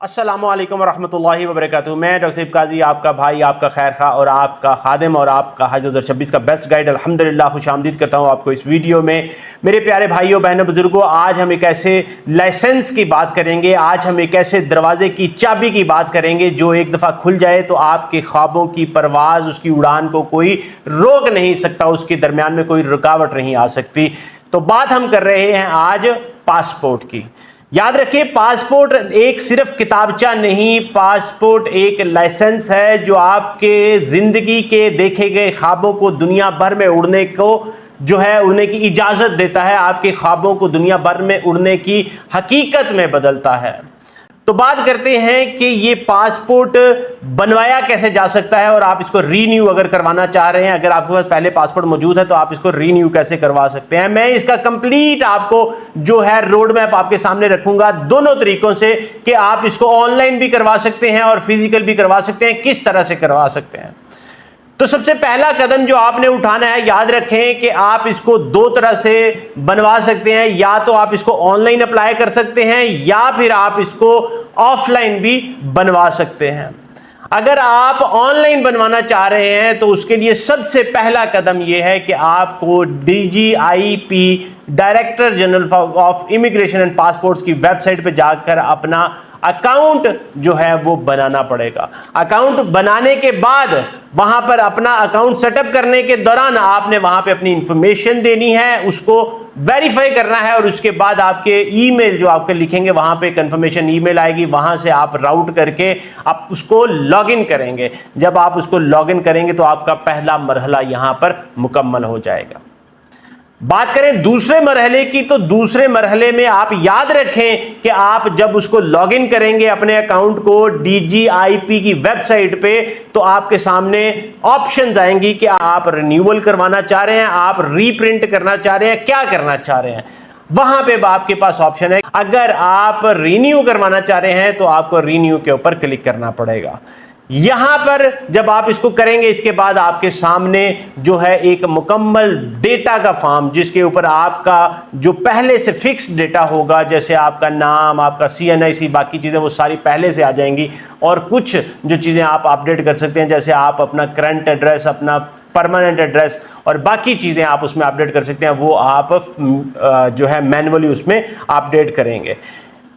अस्सलामु अलैकुम वरहमतुल्लाहि वबरकातुहू। मैं डॉक्टर काजी आपका भाई, आपका खैर खा और आपका खादिम और आपका हज 2026 का बेस्ट गाइड अल्हम्दुलिल्लाह खुशामदीद करता हूँ आपको इस वीडियो में। मेरे प्यारे भाइयों बहनों बुजुर्गों, आज हम एक ऐसे लाइसेंस की बात करेंगे, आज हम एक ऐसे दरवाजे की चाबी की बात करेंगे जो एक दफ़ा खुल जाए तो आपके ख्वाबों की परवाज़, उसकी उड़ान को कोई रोक नहीं सकता, उसके दरमियान में कोई रुकावट नहीं आ सकती। तो बात हम कर रहे हैं आज पासपोर्ट की। याद रखिए, पासपोर्ट एक सिर्फ किताबचा नहीं, पासपोर्ट एक लाइसेंस है जो आपके जिंदगी के देखे गए ख्वाबों को दुनिया भर में उड़ने को उड़ने की इजाजत देता है, आपके ख्वाबों को दुनिया भर में उड़ने की हकीकत में बदलता है। तो बात करते हैं कि ये पासपोर्ट बनवाया कैसे जा सकता है और आप इसको रीन्यू अगर करवाना चाह रहे हैं, अगर आपके पास पहले पासपोर्ट मौजूद है तो आप इसको रीन्यू कैसे करवा सकते हैं। मैं इसका कंप्लीट आपको रोड मैप आपके सामने रखूंगा दोनों तरीकों से कि आप इसको ऑनलाइन भी करवा सकते हैं और फिजिकल भी करवा सकते हैं, किस तरह से करवा सकते हैं। तो सबसे पहला कदम जो आपने उठाना है, याद रखें कि आप इसको दो तरह से बनवा सकते हैं। या तो आप इसको ऑनलाइन अप्लाई कर सकते हैं या फिर आप इसको ऑफलाइन भी बनवा सकते हैं। अगर आप ऑनलाइन बनवाना चाह रहे हैं तो उसके लिए सबसे पहला कदम यह है कि आपको DGIP director general of immigration and passports की वेबसाइट पर जाकर अपना अकाउंट वो बनाना पड़ेगा। अकाउंट बनाने के बाद वहां पर अपना अकाउंट सेटअप करने के दौरान आपने वहां पे अपनी इंफॉर्मेशन देनी है, उसको वेरीफाई करना है और उसके बाद आपके ईमेल जो आपके लिखेंगे वहां पे कंफर्मेशन ईमेल आएगी, वहां से आप राउट करके आप उसको लॉगिन करेंगे। जब आप उसको लॉगिन करेंगे तो आपका पहला मरहला यहां पर मुकम्मल हो जाएगा। बात करें दूसरे मरहले की, तो दूसरे मरहले में आप याद रखें कि आप जब उसको लॉगिन करेंगे अपने अकाउंट को DGIP की वेबसाइट पे, तो आपके सामने ऑप्शंस आएंगी कि आप रिन्यूअल करवाना चाह रहे हैं, आप रीप्रिंट करना चाह रहे हैं, क्या करना चाह रहे हैं। वहां पे आपके पास ऑप्शन है, अगर आप रिन्यू करवाना चाह रहे हैं तो आपको रिन्यू के ऊपर क्लिक करना पड़ेगा। यहां पर जब आप इसको करेंगे, इसके बाद आपके सामने एक मुकम्मल डेटा का फॉर्म, जिसके ऊपर आपका जो पहले से फिक्स डेटा होगा, जैसे आपका नाम, आपका CNIC, बाकी चीज़ें वो सारी पहले से आ जाएंगी। और कुछ जो चीज़ें आप अपडेट कर सकते हैं, जैसे आप अपना करंट एड्रेस, अपना परमानेंट एड्रेस और बाकी चीज़ें आप उसमें अपडेट कर सकते हैं, वो आप मैनुअली उसमें अपडेट करेंगे।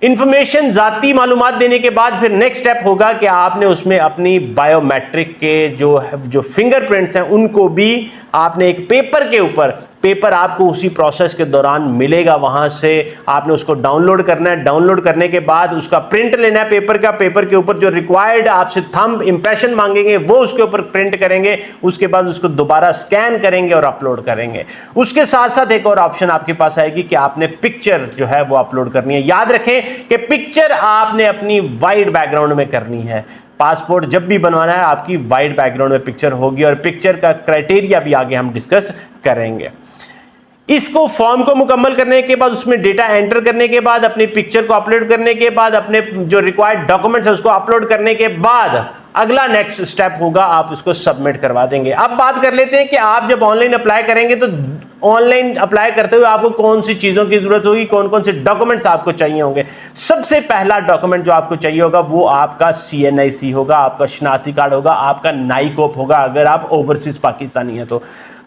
इंफॉर्मेशन, जाती मालूमात देने के बाद फिर नेक्स्ट स्टेप होगा कि आपने उसमें अपनी बायोमेट्रिक के जो फिंगरप्रिंट्स हैं उनको भी आपने एक पेपर के ऊपर, पेपर आपको उसी प्रोसेस के दौरान मिलेगा, वहां से आपने उसको डाउनलोड करना है। डाउनलोड करने के बाद उसका प्रिंट लेना है पेपर का, पेपर के ऊपर जो रिक्वायर्ड आपसे थंब इंप्रेशन मांगेंगे वो उसके ऊपर प्रिंट करेंगे, उसके बाद उसको दोबारा स्कैन करेंगे और अपलोड करेंगे। उसके साथ साथ एक और ऑप्शन आपके पास आएगी कि आपने पिक्चर वो अपलोड करनी है। याद रखें कि पिक्चर आपने अपनी वाइट बैकग्राउंड में करनी है। पासपोर्ट जब भी बनवाना है आपकी वाइट बैकग्राउंड में पिक्चर होगी और पिक्चर का क्राइटेरिया भी आगे हम डिस्कस करेंगे। इसको फॉर्म को मुकम्मल करने के बाद, उसमें डेटा एंटर करने के बाद, अपनी पिक्चर को अपलोड करने के बाद, अपने जो रिक्वायर्ड डॉक्यूमेंट्स है उसको अपलोड करने के बाद अगला नेक्स्ट स्टेप होगा, आप उसको सबमिट करवा देंगे। अब बात कर लेते हैं कि आप जब ऑनलाइन अप्लाई करेंगे तो ऑनलाइन अप्लाई करते हुए आपको कौन सी चीज़ों की जरूरत होगी, कौन कौन से डॉक्यूमेंट्स आपको चाहिए होंगे। सबसे पहला डॉक्यूमेंट जो आपको चाहिए होगा वो आपका CNIC होगा, आपका शनाख्ती कार्ड होगा, आपका नाइकोप होगा अगर आप ओवरसीज पाकिस्तानी हैं तो।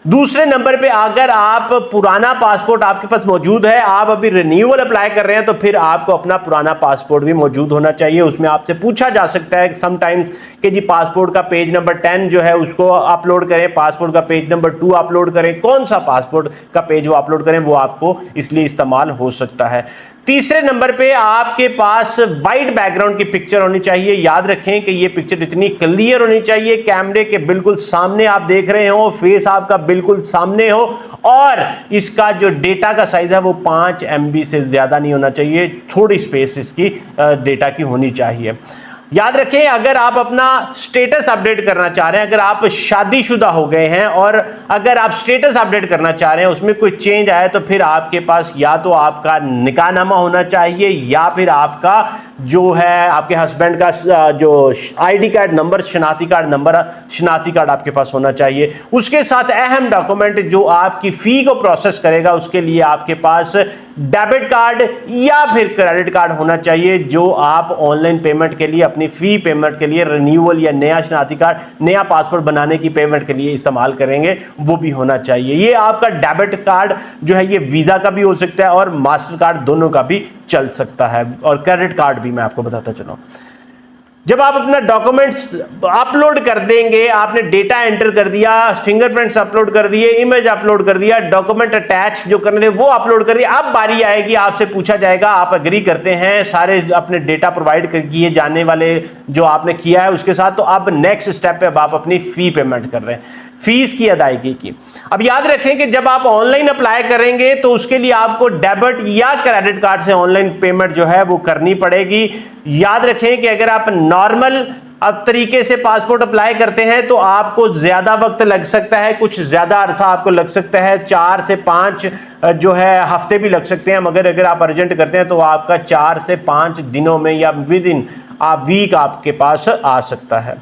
दूसरे नंबर पे, अगर आप पुराना पासपोर्ट आपके पास मौजूद है, आप अभी रिन्यूअल अप्लाई कर रहे हैं, तो फिर आपको अपना पुराना पासपोर्ट भी मौजूद होना चाहिए। उसमें आपसे पूछा जा सकता है समटाइम्स कि जी पासपोर्ट का पेज नंबर 10 उसको अपलोड करें, पासपोर्ट का पेज नंबर 2 अपलोड करें, कौन सा पासपोर्ट का पेज वो अपलोड करें, वो आपको इसलिए इस्तेमाल हो सकता है। तीसरे नंबर पे आपके पास वाइट बैकग्राउंड की पिक्चर होनी चाहिए। याद रखें कि ये पिक्चर इतनी क्लियर होनी चाहिए, कैमरे के बिल्कुल सामने आप देख रहे हो, फेस आपका बिल्कुल सामने हो, और इसका जो डेटा का साइज है वो 5 MB से ज्यादा नहीं होना चाहिए, थोड़ी स्पेस इसकी डेटा की होनी चाहिए। याद रखें, अगर आप अपना स्टेटस अपडेट करना चाह रहे हैं, अगर आप शादीशुदा हो गए हैं और अगर आप स्टेटस अपडेट करना चाह रहे हैं, उसमें कोई चेंज आया, तो फिर आपके पास या तो आपका निकाहनामा होना चाहिए या फिर आपका आपके हस्बैंड का जो ID कार्ड नंबर, शनाख्ती कार्ड नंबर, शनाख्ती कार्ड आपके पास होना चाहिए। उसके साथ अहम डॉक्यूमेंट जो आपकी फ़ी को प्रोसेस करेगा, उसके लिए आपके पास डेबिट कार्ड या फिर क्रेडिट कार्ड होना चाहिए, जो आप ऑनलाइन पेमेंट के लिए, अपनी फी पेमेंट के लिए, रिन्यूअल या नया शनाख्ती कार्ड, नया पासपोर्ट बनाने की पेमेंट के लिए इस्तेमाल करेंगे, वो भी होना चाहिए। ये आपका डेबिट कार्ड जो है ये वीजा का भी हो सकता है और मास्टर कार्ड दोनों का भी चल सकता है, और क्रेडिट कार्ड भी मैं आपको बताता चलूं। जब आप अपना डॉक्यूमेंट्स अपलोड कर देंगे, आपने डेटा एंटर कर दिया, फिंगरप्रिंट्स अपलोड कर दिए, इमेज अपलोड कर दिया, डॉक्यूमेंट अटैच जो करने थे वो अपलोड कर दिया, अब बारी आएगी, आपसे पूछा जाएगा आप एग्री करते हैं सारे अपने डेटा प्रोवाइड किए जाने वाले जो आपने किया है उसके साथ, तो अब नेक्स्ट स्टेप पे अब आप अपनी फी पेमेंट कर रहे हैं, फीस की अदायगी की। अब याद रखें कि जब आप ऑनलाइन अप्लाई करेंगे तो उसके लिए आपको डेबिट या क्रेडिट कार्ड से ऑनलाइन पेमेंट जो है वो करनी पड़ेगी। याद रखें कि अगर आप नॉर्मल अब तरीके से पासपोर्ट अप्लाई करते हैं तो आपको ज्यादा वक्त लग सकता है, कुछ ज्यादा अरसा आपको लग सकता है, 4 से 5 जो है हफ्ते भी लग सकते हैं, मगर अगर आप अर्जेंट करते हैं तो आपका 4 से 5 दिनों में या विद इन वीक आपके पास आ सकता है।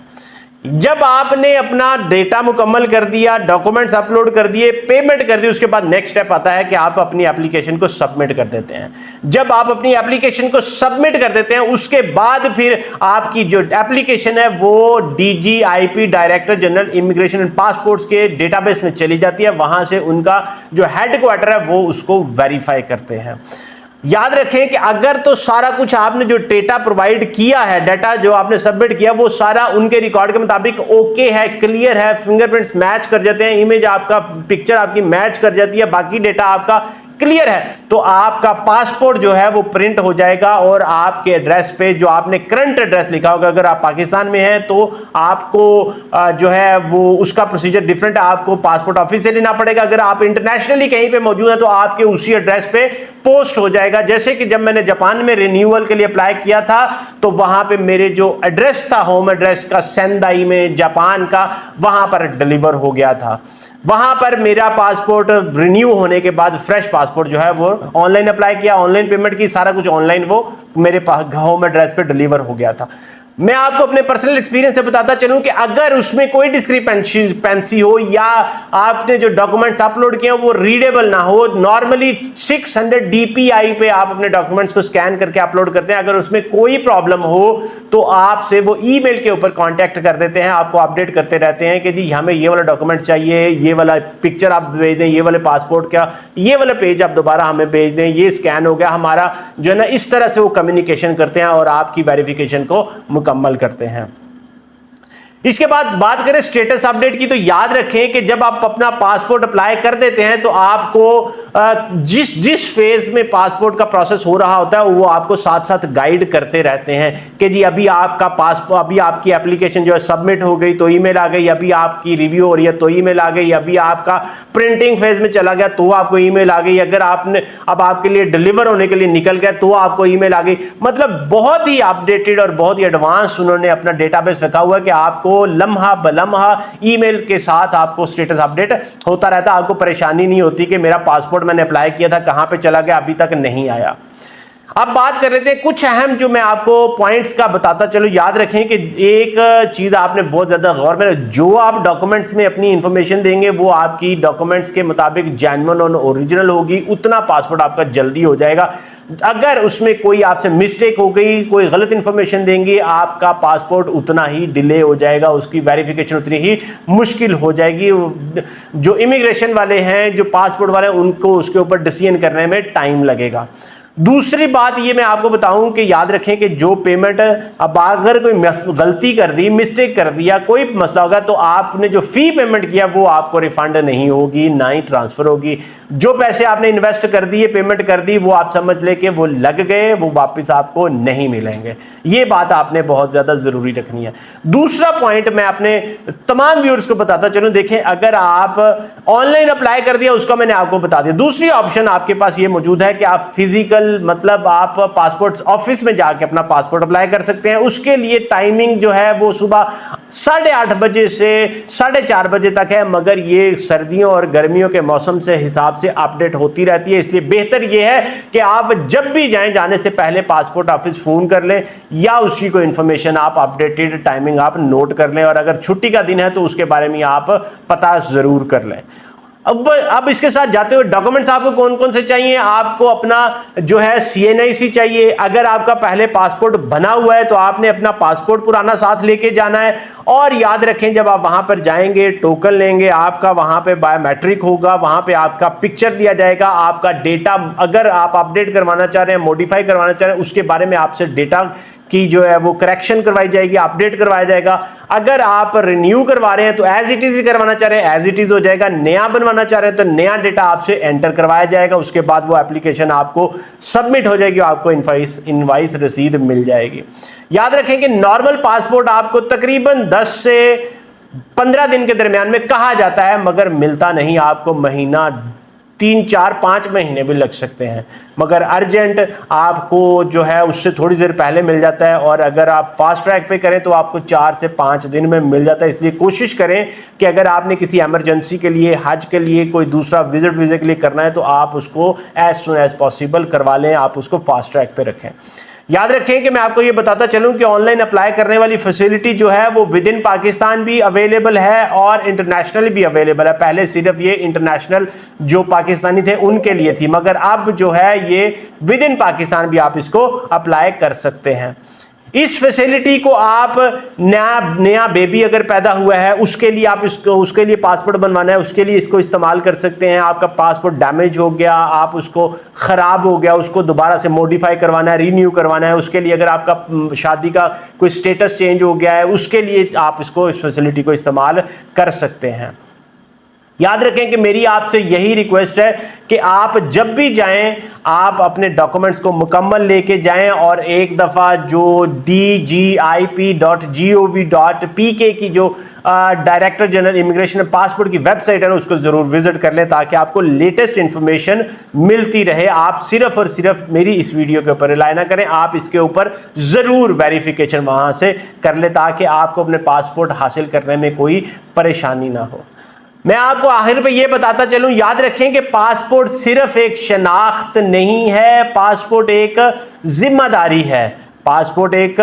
जब आपने अपना डेटा मुकम्मल कर दिया, डॉक्यूमेंट्स अपलोड कर दिए, पेमेंट कर दी, उसके बाद नेक्स्ट स्टेप आता है कि आप अपनी एप्लीकेशन को सबमिट कर देते हैं। जब आप अपनी एप्लीकेशन को सबमिट कर देते हैं उसके बाद फिर आपकी जो एप्लीकेशन है वो DGIP director general immigration and passports के डेटाबेस में चली जाती है, वहां से उनका जो हेडक्वार्टर है वो उसको वेरीफाई करते हैं। याद रखें कि अगर तो सारा कुछ आपने जो डेटा प्रोवाइड किया है, डाटा जो आपने सबमिट किया वो सारा उनके रिकॉर्ड के मुताबिक ओके है, क्लियर है, फिंगरप्रिंट्स मैच कर जाते हैं, इमेज आपका, पिक्चर आपकी मैच कर जाती है, बाकी डेटा आपका क्लियर है, तो आपका पासपोर्ट जो है वो प्रिंट हो जाएगा और आपके एड्रेस पे जो आपने करंट एड्रेस लिखा होगा, अगर आप पाकिस्तान में हैं तो आपको जो है वो उसका प्रोसीजर डिफरेंट है, आपको पासपोर्ट ऑफिस से लेना पड़ेगा। अगर आप इंटरनेशनली कहीं पे मौजूद हैं तो आपके उसी एड्रेस पे पोस्ट हो जाएगा। जैसे कि जब मैंने जापान में रिन्यूअल के लिए अप्लाई किया था तो वहां पे मेरे जो एड्रेस था, होम एड्रेस का, सेंदाई में जापान का, वहां पर डिलीवर हो गया था। वहां पर मेरा पासपोर्ट रिन्यू होने के बाद फ्रेश पासपोर्ट जो है वो ऑनलाइन अप्लाई किया, ऑनलाइन पेमेंट की, सारा कुछ ऑनलाइन वो मेरे होम एड्रेस पे डिलीवर हो गया था। मैं आपको अपने पर्सनल एक्सपीरियंस से बताता चलूं कि अगर उसमें कोई डिस्क्रिपेंसी हो या आपने जो डॉक्यूमेंट्स अपलोड किए वो रीडेबल ना हो, नॉर्मली 600 DPI पे आप अपने डॉक्यूमेंट्स को स्कैन करके अपलोड करते हैं, अगर उसमें कोई प्रॉब्लम हो तो आपसे वो ईमेल के ऊपर कांटेक्ट कर देते हैं, आपको अपडेट करते रहते हैं कि जी हमें ये वाला डॉक्यूमेंट चाहिए, ये वाला पिक्चर आप भेज दें, ये वाले पासपोर्ट का ये वाला पेज आप दोबारा हमें भेज दें, ये स्कैन हो गया हमारा, जो है ना, इस तरह से वो कम्युनिकेशन करते हैं और आपकी वेरिफिकेशन को मुकम्मल करते हैं। इसके बाद बात करें स्टेटस अपडेट की, तो याद रखें कि जब आप अपना पासपोर्ट अप्लाई कर देते हैं तो आपको जिस फेज में पासपोर्ट का प्रोसेस हो रहा होता है वो आपको साथ साथ गाइड करते रहते हैं कि जी अभी आपका पासपोर्ट, अभी आपकी एप्लीकेशन जो है सबमिट हो गई तो ईमेल आ गई, अभी आपकी रिव्यू हो रही है तो ईमेल आ गई, अभी आपका प्रिंटिंग फेज में चला गया तो आपको ईमेल आ गई, अगर आपने अब आपके लिए डिलीवर होने के लिए निकल गया तो आपको ईमेल आ गई। मतलब बहुत ही अपडेटेड और बहुत ही एडवांस उन्होंने अपना डेटाबेस रखा हुआ है कि आपको लम्हा बलम्हा ईमेल के साथ आपको स्टेटस अपडेट होता रहता है। आपको परेशानी नहीं होती कि मेरा पासपोर्ट मैंने अप्लाई किया था कहां पे चला गया, अभी तक नहीं आया। अब बात कर लेते हैं कुछ अहम जो मैं आपको पॉइंट्स का बताता चलो। याद रखें कि एक चीज आपने बहुत ज्यादा गौर में, जो आप डॉक्यूमेंट्स में अपनी इंफॉर्मेशन देंगे वो आपकी डॉक्यूमेंट्स के मुताबिक जेन्युइन और ओरिजिनल होगी, उतना पासपोर्ट आपका जल्दी हो जाएगा। अगर उसमें कोई आपसे मिस्टेक हो गई, कोई गलत इंफॉर्मेशन देंगे, आपका पासपोर्ट उतना ही डिले हो जाएगा, उसकी वेरिफिकेशन उतनी ही मुश्किल हो जाएगी। जो इमिग्रेशन वाले हैं, जो पासपोर्ट वाले हैं, उनको उसके ऊपर डिसीजन करने में टाइम लगेगा। दूसरी बात ये मैं आपको बताऊं कि याद रखें कि जो पेमेंट, अब अगर कोई गलती कर दी, मिस्टेक कर दिया, कोई मसला होगा तो आपने जो फी पेमेंट किया वो आपको रिफंड नहीं होगी, ना ही ट्रांसफर होगी। जो पैसे आपने इन्वेस्ट कर दिए, पेमेंट कर दी, वो आप समझ ले कि वो लग गए, वो वापस आपको नहीं मिलेंगे। ये बात आपने बहुत ज्यादा जरूरी रखनी है। दूसरा पॉइंट मैं अपने तमाम व्यूअर्स को बताता चलूं, देखें अगर आप ऑनलाइन अप्लाई कर दिया उसका मैंने आपको बता दिया, दूसरी ऑप्शन आपके पास ये मौजूद है कि आप फिजिकल, मतलब आप पासपोर्ट ऑफिस में जाके अपना पासपोर्ट अप्लाई कर सकते हैं। उसके लिए टाइमिंग जो है वो सुबह 8:30 बजे से 4:30 बजे तक है, मगर ये सर्दियों और गर्मियों के मौसम से हिसाब से अपडेट होती रहती है। इसलिए बेहतर ये है कि आप जब भी जाएं, जाने से पहले पासपोर्ट ऑफिस फोन कर लें या उसकी कोई इंफॉर्मेशन आप अपडेटेड टाइमिंग आप नोट कर लें, और अगर छुट्टी का दिन है तो उसके बारे में आप पता जरूर कर लें। अब इसके साथ जाते हुए डॉक्यूमेंट्स आपको कौन कौन से चाहिए। आपको अपना जो है CNIC चाहिए। अगर आपका पहले पासपोर्ट बना हुआ है तो आपने अपना पासपोर्ट पुराना साथ लेके जाना है। और याद रखें, जब आप वहां पर जाएंगे टोकन लेंगे, आपका वहां पे बायोमेट्रिक होगा, वहां पे आपका पिक्चर लिया जाएगा, आपका डेटा अगर आप अपडेट करवाना चाह रहे हैं, मॉडिफाई करवाना चाह रहे हैं, उसके बारे में आपसे डेटा की जो है वो करेक्शन करवाई जाएगी, अपडेट करवाया जाएगा। अगर आप रिन्यू करवा रहे हैं तो एज इट इज करवाना चाह रहे हैं एज इट इज हो जाएगा, नया बनवाना चाह रहे हैं तो नया डेटा आपसे एंटर करवाया जाएगा। उसके बाद वो एप्लीकेशन आपको सबमिट हो जाएगी, आपको इनवाइस रसीद मिल जाएगी। याद रखें कि नॉर्मल पासपोर्ट आपको तकरीबन 10 से 15 दिन के दरमियान में कहा जाता है, मगर मिलता नहीं, आपको महीना 3, 4, 5 महीने भी लग सकते हैं। मगर अर्जेंट आपको जो है उससे थोड़ी देर पहले मिल जाता है, और अगर आप फास्ट ट्रैक पे करें तो आपको 4 से 5 दिन में मिल जाता है। इसलिए कोशिश करें कि अगर आपने किसी इमरजेंसी के लिए, हज के लिए, कोई दूसरा विजिट के लिए करना है तो आप उसको एज सुन एज पॉसिबल करवा लें, आप उसको फास्ट ट्रैक पे रखें। याद रखें कि मैं आपको ये बताता चलूं कि ऑनलाइन अप्लाई करने वाली फैसिलिटी जो है वो विद इन पाकिस्तान भी अवेलेबल है और इंटरनेशनली भी अवेलेबल है। पहले सिर्फ ये इंटरनेशनल जो पाकिस्तानी थे उनके लिए थी, मगर अब जो है ये विद इन पाकिस्तान भी आप इसको अप्लाई कर सकते हैं। इस फैसिलिटी को आप नया बेबी अगर पैदा हुआ है उसके लिए आप उसके लिए पासपोर्ट बनवाना है, उसके लिए इसको इस्तेमाल कर सकते हैं। आपका पासपोर्ट डैमेज हो गया, आप उसको खराब हो गया, उसको दोबारा से मॉडिफाई करवाना है, रीन्यू करवाना है, उसके लिए अगर आपका शादी का कोई स्टेटस चेंज हो गया है, उसके लिए आप इसको इस फैसिलिटी को इस्तेमाल कर सकते हैं। याद रखें कि मेरी आपसे यही रिक्वेस्ट है कि आप जब भी जाएं आप अपने डॉक्यूमेंट्स को मुकम्मल लेके जाएं, और एक दफ़ा जो DGIP.gov.pk की जो डायरेक्टर जनरल इमिग्रेशन पासपोर्ट की वेबसाइट है ना, उसको ज़रूर विजिट कर लें ताकि आपको लेटेस्ट इंफॉर्मेशन मिलती रहे। आप सिर्फ और सिर्फ मेरी इस वीडियो के ऊपर रिलाई ना करें, आप इसके ऊपर ज़रूर वेरिफिकेशन वहाँ से कर लें ताकि आपको अपने पासपोर्ट हासिल करने में कोई परेशानी ना हो। मैं आपको आखिर पे ये बताता चलूं, याद रखें कि पासपोर्ट सिर्फ एक शनाख्त नहीं है, पासपोर्ट एक जिम्मेदारी है। पासपोर्ट एक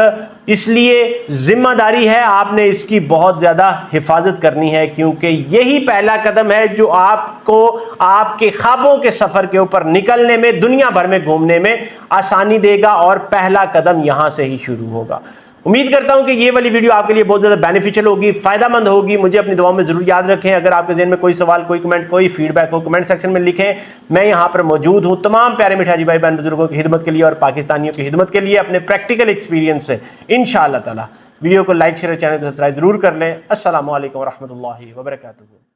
इसलिए जिम्मेदारी है, आपने इसकी बहुत ज़्यादा हिफाजत करनी है, क्योंकि यही पहला कदम है जो आपको आपके ख्वाबों के सफ़र के ऊपर निकलने में, दुनिया भर में घूमने में आसानी देगा, और पहला कदम यहाँ से ही शुरू होगा। उम्मीद करता हूं कि ये वाली वीडियो आपके लिए बहुत ज़्यादा बेनिफिशियल होगी, फ़ायदेमंद होगी। मुझे अपनी दुआओं में ज़रूर याद रखें। अगर आपके ज़हन में कोई सवाल, कोई कमेंट, कोई फीडबैक हो, कमेंट सेक्शन में लिखें। मैं यहाँ पर मौजूद हूँ तमाम प्यारे मिठाजी भाई बहन बुजुर्गों की खिदमत के लिए और पाकिस्तानियों की खिदमत के लिए अपने प्रैक्टिकल एक्सपीरियंस से इंशाअल्लाह ताला। वीडियो को लाइक, शेयर, चैनल को सब्सक्राइब जरूर कर लें। अस्सलामु अलैकुम व रहमतुल्लाहि व बरकातुहू।